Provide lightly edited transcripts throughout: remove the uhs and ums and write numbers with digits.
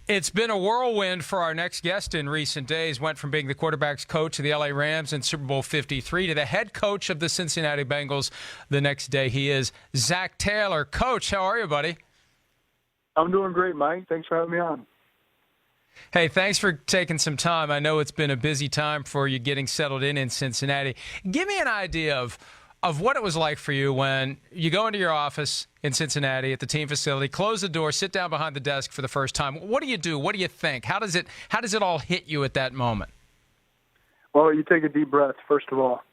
It's been a whirlwind for our next guest in recent days. Went from being the quarterback's coach of the LA Rams in Super Bowl 53 to the head coach of the Cincinnati Bengals the next day. He is Zac Taylor. Coach, how are you, buddy? I'm doing great, Mike. Thanks for having me on. Hey, thanks for taking some time. I know it's been a busy time for you getting settled in Cincinnati. Give me an idea of what it was like for you when you go into your office in Cincinnati at the team facility, close the door, sit down behind the desk for the first time. What do you do? What do you think? How does it all hit you at that moment? Well, you take a deep breath, first of all.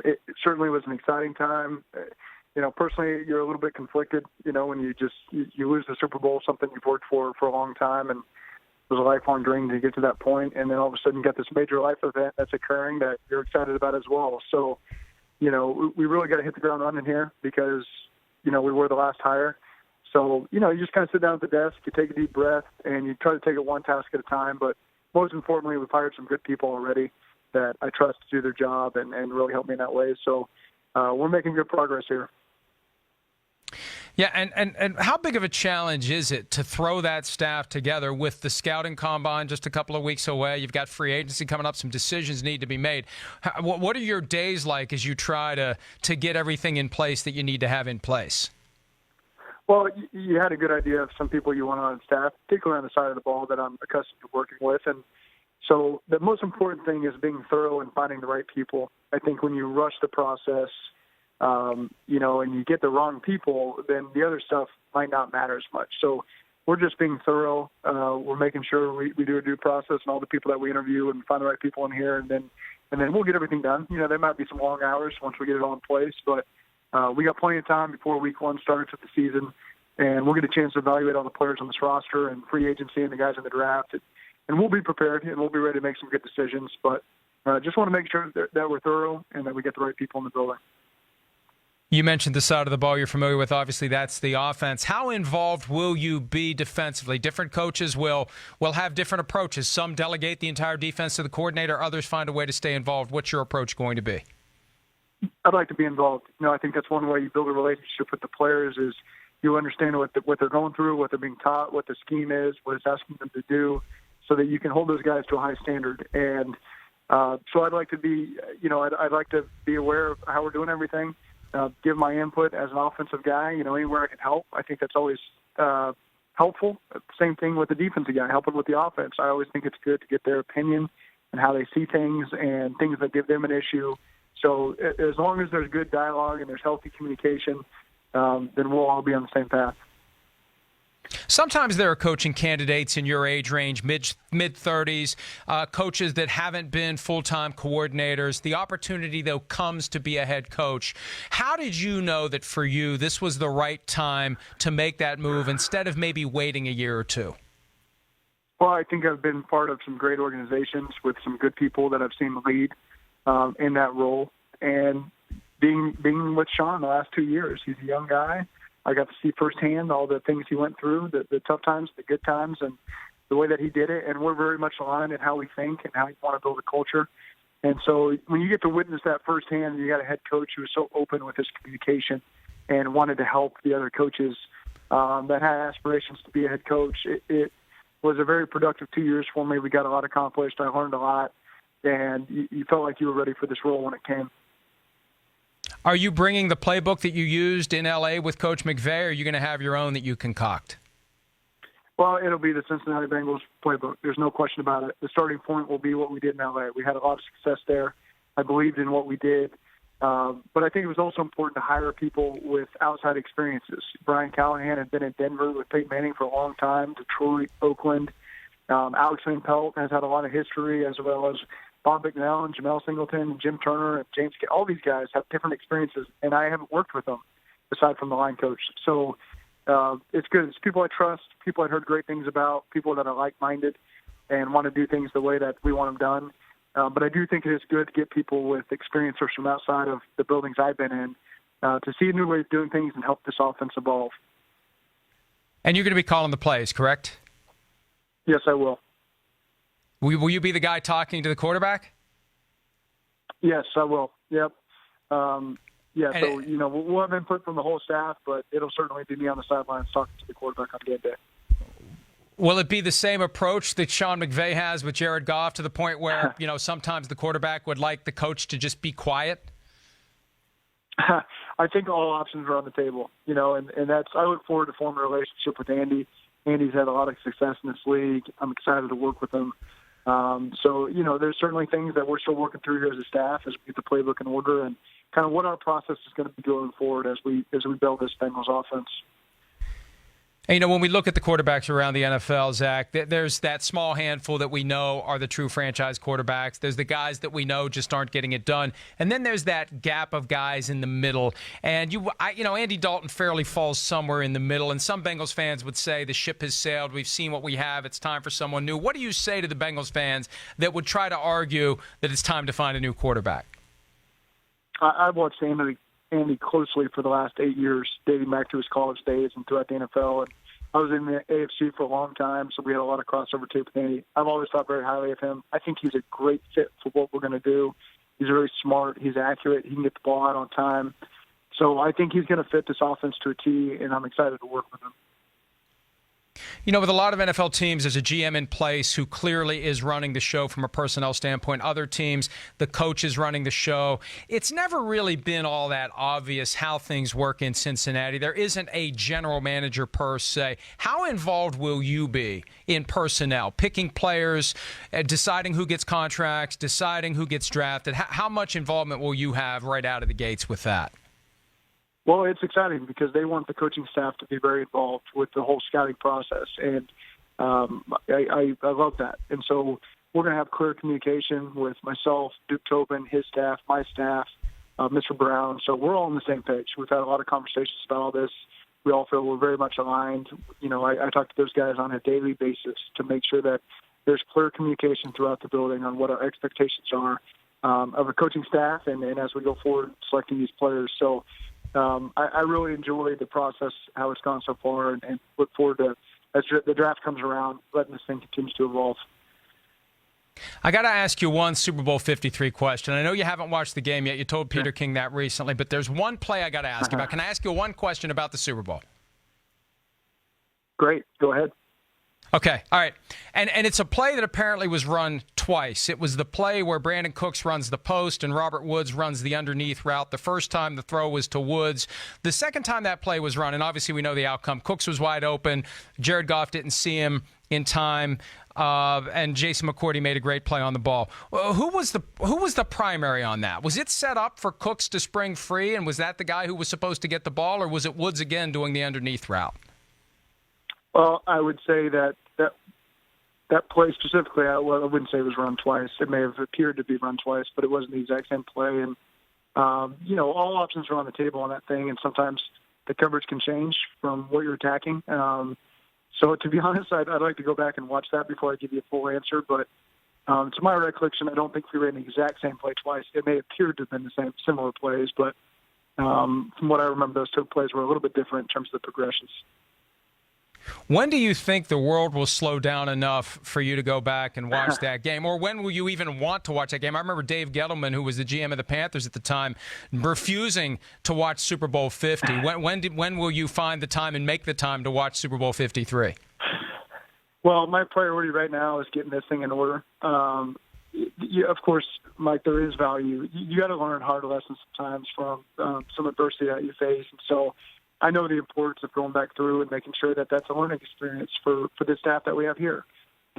It certainly was an exciting time. Personally, you're a little bit conflicted, when you lose the Super Bowl, something you've worked for a long time, and it was a lifelong dream to get to that point, and then all of a sudden you get this major life event that's occurring that you're excited about as well. So, we really got to hit the ground running here because, we were the last hire. So, you just kind of sit down at the desk, you take a deep breath, and you try to take it one task at a time. But most importantly, we've hired some good people already that I trust to do their job and really help me in that way. So we're making good progress here. Yeah, and how big of a challenge is it to throw that staff together with the scouting combine just a couple of weeks away? You've got free agency coming up. Some decisions need to be made. What are your days like as you try to get everything in place that you need to have in place? Well, you had a good idea of some people you want on staff, particularly on the side of the ball that I'm accustomed to working with. And so the most important thing is being thorough and finding the right people. I think when you rush the process, and you get the wrong people, then the other stuff might not matter as much. So we're just being thorough. We're making sure we do a due process and all the people that we interview and find the right people in here, and then we'll get everything done. There might be some long hours once we get it all in place, but we got plenty of time before week one starts of the season, and we'll get a chance to evaluate all the players on this roster and free agency and the guys in the draft, and we'll be prepared and we'll be ready to make some good decisions. But just want to make sure that we're thorough and that we get the right people in the building. You mentioned the side of the ball you're familiar with. Obviously, that's the offense. How involved will you be defensively? Different coaches will have different approaches. Some delegate the entire defense to the coordinator. Others find a way to stay involved. What's your approach going to be? I'd like to be involved. I think that's one way you build a relationship with the players is you understand what they're going through, what they're being taught, what the scheme is, what it's asking them to do, so that you can hold those guys to a high standard. And so I'd like to be, I'd like to be aware of how we're doing everything. Give my input as an offensive guy, anywhere I can help. I think that's always helpful. Same thing with the defensive guy, helping with the offense. I always think it's good to get their opinion and how they see things and things that give them an issue. So as long as there's good dialogue and there's healthy communication, then we'll all be on the same path. Sometimes there are coaching candidates in your age range, mid-30s, coaches that haven't been full-time coordinators. The opportunity, though, comes to be a head coach. How did you know that for you this was the right time to make that move instead of maybe waiting a year or two? Well, I think I've been part of some great organizations with some good people that I've seen lead in that role. And being with Sean the last 2 years, he's a young guy. I got to see firsthand all the things he went through, the tough times, the good times, and the way that he did it. And we're very much aligned in how we think and how we want to build a culture. And so when you get to witness that firsthand, you got a head coach who was so open with his communication and wanted to help the other coaches that had aspirations to be a head coach. It was a very productive 2 years for me. We got a lot accomplished. I learned a lot. And you felt like you were ready for this role when it came. Are you bringing the playbook that you used in L.A. with Coach McVay, or are you going to have your own that you concoct? Well, it'll be the Cincinnati Bengals playbook. There's no question about it. The starting point will be what we did in L.A. We had a lot of success there. I believed in what we did. But I think it was also important to hire people with outside experiences. Brian Callahan had been in Denver with Peyton Manning for a long time, Detroit, Oakland. Alex Van Pelt has had a lot of history, as well as Bob McNell and Jamel Singleton and Jim Turner and James. All these guys have different experiences, and I haven't worked with them aside from the line coach. So it's good. It's people I trust, people I've heard great things about, people that are like-minded and want to do things the way that we want them done. But I do think it is good to get people with experience from outside of the buildings I've been in to see a new way of doing things and help this offense evolve. And you're going to be calling the plays, correct? Yes, I will. Will you be the guy talking to the quarterback? Yes, I will. Yep. So, we'll have input from the whole staff, but it'll certainly be me on the sidelines talking to the quarterback on game day. Will it be the same approach that Sean McVay has with Jared Goff, to the point where, sometimes the quarterback would like the coach to just be quiet? I think all options are on the table, and that's, I look forward to forming a relationship with Andy. Andy's had a lot of success in this league. I'm excited to work with him. So, there's certainly things that we're still working through here as a staff as we get the playbook in order and kind of what our process is going to be going forward as we build this Bengals offense. And, when we look at the quarterbacks around the NFL, Zach, there's that small handful that we know are the true franchise quarterbacks. There's the guys that we know just aren't getting it done. And then there's that gap of guys in the middle. And, Andy Dalton fairly falls somewhere in the middle. And some Bengals fans would say the ship has sailed. We've seen what we have. It's time for someone new. What do you say to the Bengals fans that would try to argue that it's time to find a new quarterback? I've watched Andy closely for the last 8 years, dating back to his college days and throughout the NFL. And I was in the AFC for a long time, so we had a lot of crossover tape with Andy. I've always thought very highly of him. I think he's a great fit for what we're going to do. He's very smart. He's accurate. He can get the ball out on time. So I think he's going to fit this offense to a T, and I'm excited to work with him. With a lot of NFL teams, there's a GM in place who clearly is running the show from a personnel standpoint. Other teams, the coach is running the show. It's never really been all that obvious how things work in Cincinnati. There isn't a general manager per se. How involved will you be in personnel, picking players, deciding who gets contracts, deciding who gets drafted? How much involvement will you have right out of the gates with that? Well, it's exciting because they want the coaching staff to be very involved with the whole scouting process, and I love that. And so we're going to have clear communication with myself, Duke Tobin, his staff, my staff, Mr. Brown. So we're all on the same page. We've had a lot of conversations about all this. We all feel we're very much aligned. I talk to those guys on a daily basis to make sure that there's clear communication throughout the building on what our expectations are of a coaching staff and as we go forward selecting these players. So I really enjoy the process, how it's gone so far, and look forward to, as the draft comes around, letting this thing continue to evolve. I got to ask you one Super Bowl 53 question. I know you haven't watched the game yet. You told Peter King that recently, but there's one play I got to ask you about. Can I ask you one question about the Super Bowl? Great. Go ahead. Okay, all right. And it's a play that apparently was run twice. It was the play where Brandon Cooks runs the post and Robert Woods runs the underneath route. The first time the throw was to Woods. The second time that play was run, and obviously we know the outcome. Cooks was wide open. Jared Goff didn't see him in time, and Jason McCourty made a great play on the ball. Who was the primary on that? Was it set up for Cooks to spring free, and was that the guy who was supposed to get the ball, or was it Woods again doing the underneath route? Well, I would say that play specifically, I wouldn't say it was run twice. It may have appeared to be run twice, but it wasn't the exact same play. And, all options are on the table on that thing, and sometimes the coverage can change from what you're attacking. So to be honest, I'd like to go back and watch that before I give you a full answer. But to my recollection, I don't think we ran the exact same play twice. It may appear to have been the similar plays, but from what I remember, those two plays were a little bit different in terms of the progressions. When do you think the world will slow down enough for you to go back and watch that game? Or when will you even want to watch that game? I remember Dave Gettleman, who was the GM of the Panthers at the time, refusing to watch Super Bowl 50. When will you find the time and make the time to watch Super Bowl 53? Well, my priority right now is getting this thing in order. Of course, Mike, there is value. You got to learn hard lessons sometimes from some adversity that you face. And so I know the importance of going back through and making sure that that's a learning experience for the staff that we have here.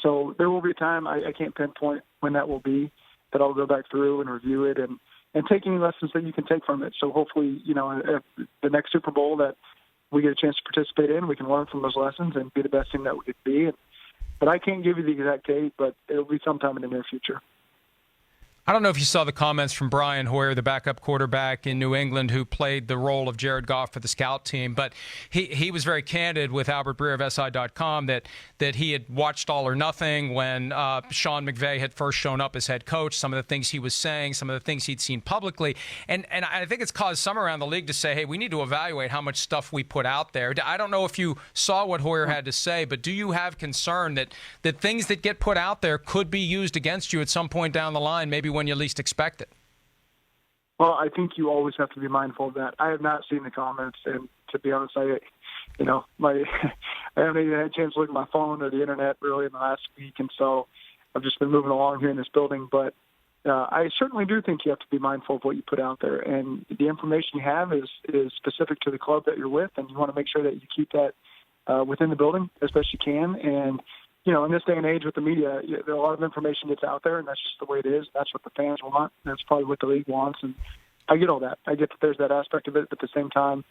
So there will be a time, I can't pinpoint when that will be, that I'll go back through and review it and take any lessons that you can take from it. So hopefully, at the next Super Bowl that we get a chance to participate in, we can learn from those lessons and be the best team that we could be. But I can't give you the exact date, but it'll be sometime in the near future. I don't know if you saw the comments from Brian Hoeys, the backup quarterback in New England who played the role of Jared Goff for the scout team, but he was very candid with Albert Breer of SI.com that he had watched All or Nothing when Sean McVay had first shown up as head coach, some of the things he was saying, some of the things he'd seen publicly. And I think it's caused some around the league to say, hey, we need to evaluate how much stuff we put out there. I don't know if you saw what Hoyer had to say, but do you have concern that things that get put out there could be used against you at some point down the line, maybe when you least expect it? Well, I think you always have to be mindful of that. I have not seen the comments, and to be honest, I haven't even had a chance to look at my phone or the internet really in the last week, and so I've just been moving along here in this building. But I certainly do think you have to be mindful of what you put out there, and the information you have is specific to the club that you're with, and you want to make sure that you keep that within the building as best you can. And in this day and age with the media, a lot of information gets out there, and that's just the way it is. That's what the fans want. That's probably what the league wants, and I get all that. I get that there's that aspect of it, but at the same time,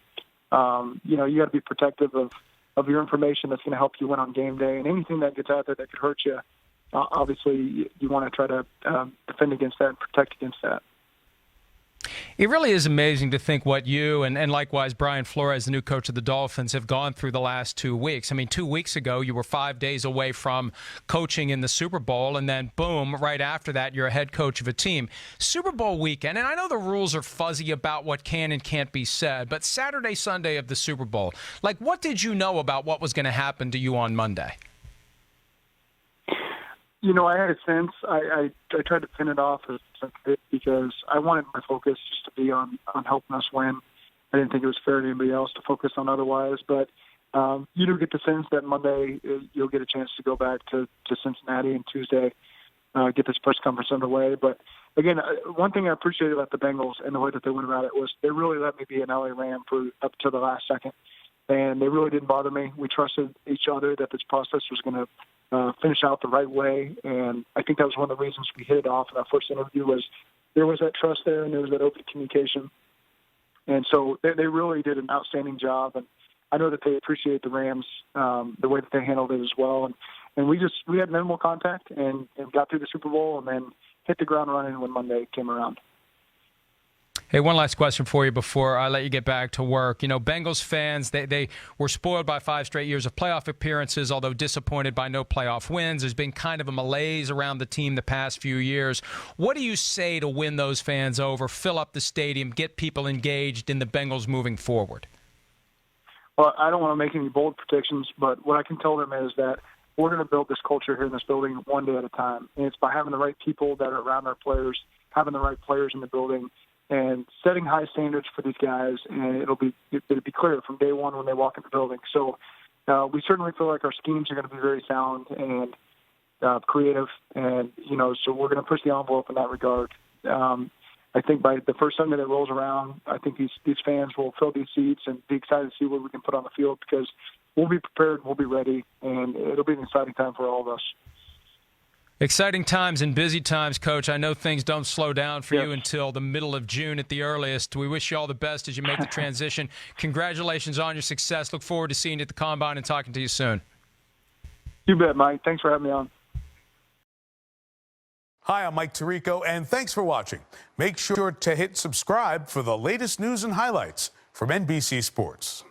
you got to be protective of your information that's going to help you win on game day, and anything that gets out there that could hurt you, obviously you want to try to defend against that and protect against that. It really is amazing to think what you and likewise Brian Flores, the new coach of the Dolphins, have gone through the last 2 weeks. I mean, 2 weeks ago, you were 5 days away from coaching in the Super Bowl, and then, boom, right after that, you're a head coach of a team. Super Bowl weekend, and I know the rules are fuzzy about what can and can't be said, but Saturday, Sunday of the Super Bowl, what did you know about what was going to happen to you on Monday? I had a sense. I tried to pin it off as a bit because I wanted my focus just to be on helping us win. I didn't think it was fair to anybody else to focus on otherwise. But you do get the sense that Monday you'll get a chance to go back to Cincinnati, and Tuesday get this press conference underway. But again, one thing I appreciated about the Bengals and the way that they went about it was they really let me be an LA Ram for up to the last second. And they really didn't bother me. We trusted each other that this process was going to finish out the right way, and I think that was one of the reasons we hit it off in our first interview. Was there was that trust there, and there was that open communication, and so they really did an outstanding job. And I know that they appreciate the Rams the way that they handled it as well. And we had minimal contact and got through the Super Bowl, and then hit the ground running when Monday came around. Hey, one last question for you before I let you get back to work. Bengals fans, they were spoiled by 5 straight years of playoff appearances, although disappointed by no playoff wins. There's been kind of a malaise around the team the past few years. What do you say to win those fans over, fill up the stadium, get people engaged in the Bengals moving forward? Well, I don't want to make any bold predictions, but what I can tell them is that we're going to build this culture here in this building one day at a time. And it's by having the right people that are around our players, having the right players in the building, and setting high standards for these guys, and it'll be clear from day one when they walk in the building. So we certainly feel like our schemes are going to be very sound and creative, and so we're going to push the envelope in that regard. I think by the first Sunday that rolls around, I think these fans will fill these seats and be excited to see what we can put on the field, because we'll be prepared, we'll be ready, and it'll be an exciting time for all of us. Exciting times and busy times, Coach. I know things don't slow down for you until the middle of June at the earliest. We wish you all the best as you make the transition. Congratulations on your success. Look forward to seeing you at the Combine and talking to you soon. You bet, Mike. Thanks for having me on. Hi, I'm Mike Tirico, and thanks for watching. Make sure to hit subscribe for the latest news and highlights from NBC Sports.